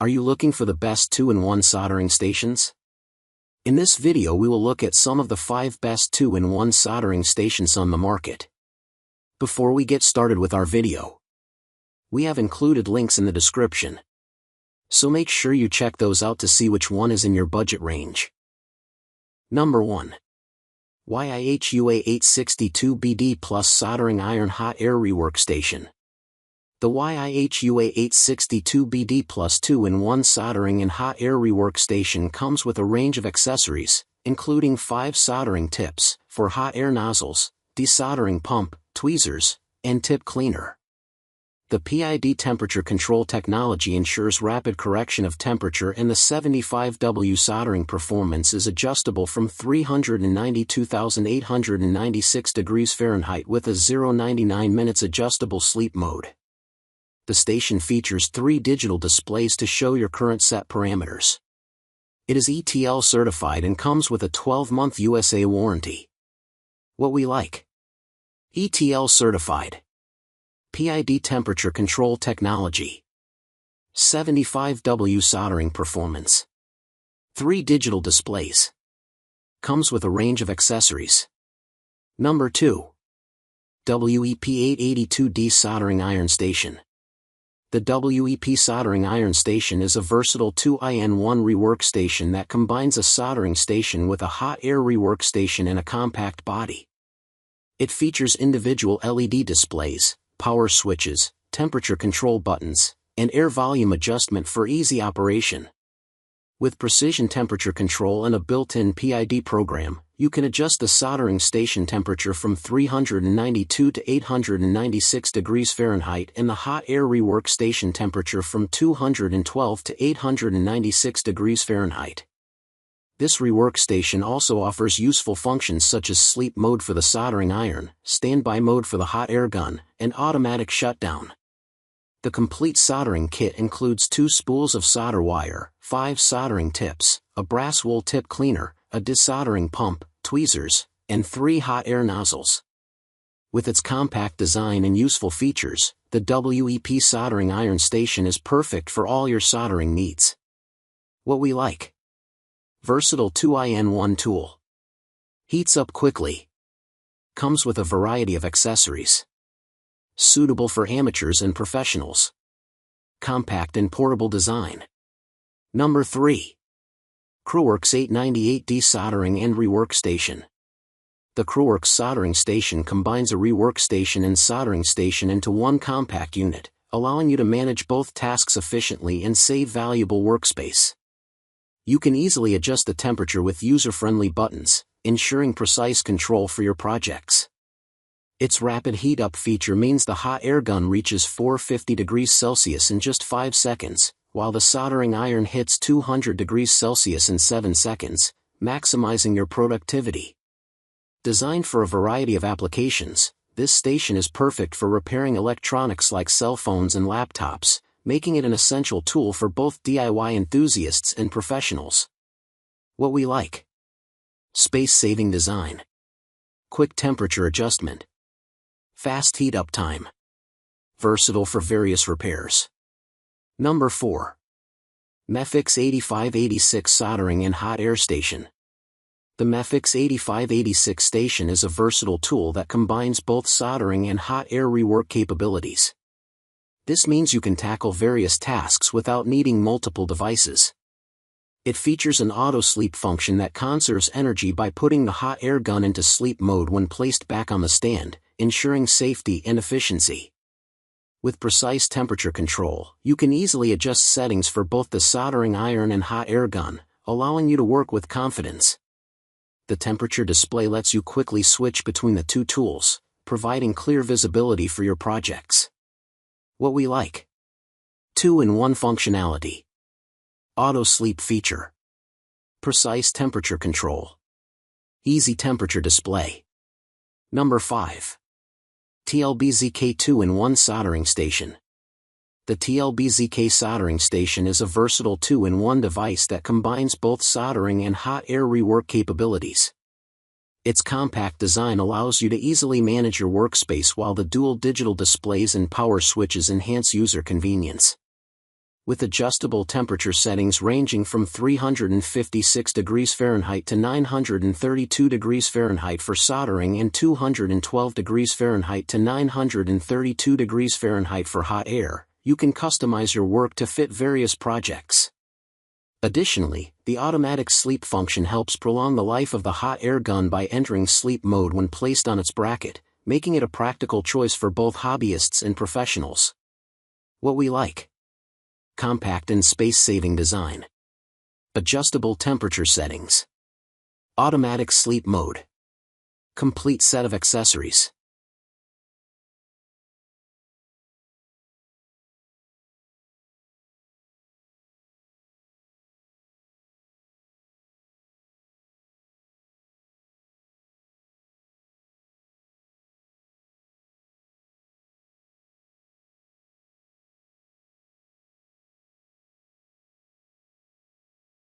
Are you looking for the best 2-in-1 soldering stations? In this video we will look at some of the 5 best 2-in-1 soldering stations on the market. Before we get started with our video, we have included links in the description, so make sure you check those out to see which one is in your budget range. Number 1. YIHUA 862BD Plus Soldering Iron Hot Air Rework Station. The YIHUA 862BD Plus 2-in-1 Soldering and Hot Air Rework Station comes with a range of accessories, including 5 soldering tips for hot air nozzles, desoldering pump, tweezers, and tip cleaner. The PID temperature control technology ensures rapid correction of temperature, and the 75W soldering performance is adjustable from 392,896 degrees Fahrenheit with a 0-99 minutes adjustable sleep mode. The station features 3 digital displays to show your current set parameters. It is ETL certified and comes with a 12-month USA warranty. What we like: ETL certified, PID temperature control technology, 75W soldering performance, 3 digital displays. Comes with a range of accessories. Number 2. WEP 882D Soldering Iron Station. The WEP Soldering Iron Station is a versatile 2-in-1 rework station that combines a soldering station with a hot air rework station in a compact body. It features individual LED displays, power switches, temperature control buttons, and air volume adjustment for easy operation. With precision temperature control and a built-in PID program, you can adjust the soldering station temperature from 392 to 896 degrees Fahrenheit and the hot air rework station temperature from 212 to 896 degrees Fahrenheit. This rework station also offers useful functions such as sleep mode for the soldering iron, standby mode for the hot air gun, and automatic shutdown. The complete soldering kit includes 2 spools of solder wire, 5 soldering tips, a brass wool tip cleaner, a desoldering pump, tweezers, and 3 hot air nozzles. With its compact design and useful features, the WEP Soldering Iron Station is perfect for all your soldering needs. What we like: versatile 2-in-1 tool. Heats up quickly. Comes with a variety of accessories. Suitable for amateurs and professionals. Compact and portable design. Number 3. CREWORKS 898D Soldering and Rework Station. The CREWORKS soldering station combines a rework station and soldering station into one compact unit, allowing you to manage both tasks efficiently and save valuable workspace. You can easily adjust the temperature with user-friendly buttons, ensuring precise control for your projects. Its rapid heat-up feature means the hot air gun reaches 450 degrees Celsius in just 5 seconds, while the soldering iron hits 200 degrees Celsius in 7 seconds, maximizing your productivity. Designed for a variety of applications, this station is perfect for repairing electronics like cell phones and laptops, making it an essential tool for both DIY enthusiasts and professionals. What we like: space-saving design, quick temperature adjustment, fast heat-up time, versatile for various repairs. Number 4. Mephix 8586 Soldering and Hot Air Station. The Mephix 8586 station is a versatile tool that combines both soldering and hot air rework capabilities. This means you can tackle various tasks without needing multiple devices. It features an auto-sleep function that conserves energy by putting the hot air gun into sleep mode when placed back on the stand, ensuring safety and efficiency. With precise temperature control, you can easily adjust settings for both the soldering iron and hot air gun, allowing you to work with confidence. The temperature display lets you quickly switch between the 2 tools, providing clear visibility for your projects. What we like: 2-in-1 functionality, auto sleep feature, precise temperature control, easy temperature display. Number 5. TLBZK 2-in-1 Soldering Station. The TLBZK soldering station is a versatile 2-in-1 device that combines both soldering and hot air rework capabilities. Its compact design allows you to easily manage your workspace, while the dual digital displays and power switches enhance user convenience. With adjustable temperature settings ranging from 356 degrees Fahrenheit to 932 degrees Fahrenheit for soldering and 212 degrees Fahrenheit to 932 degrees Fahrenheit for hot air, you can customize your work to fit various projects. Additionally, the automatic sleep function helps prolong the life of the hot air gun by entering sleep mode when placed on its bracket, making it a practical choice for both hobbyists and professionals. What we like: compact and space-saving design, adjustable temperature settings, automatic sleep mode, complete set of accessories.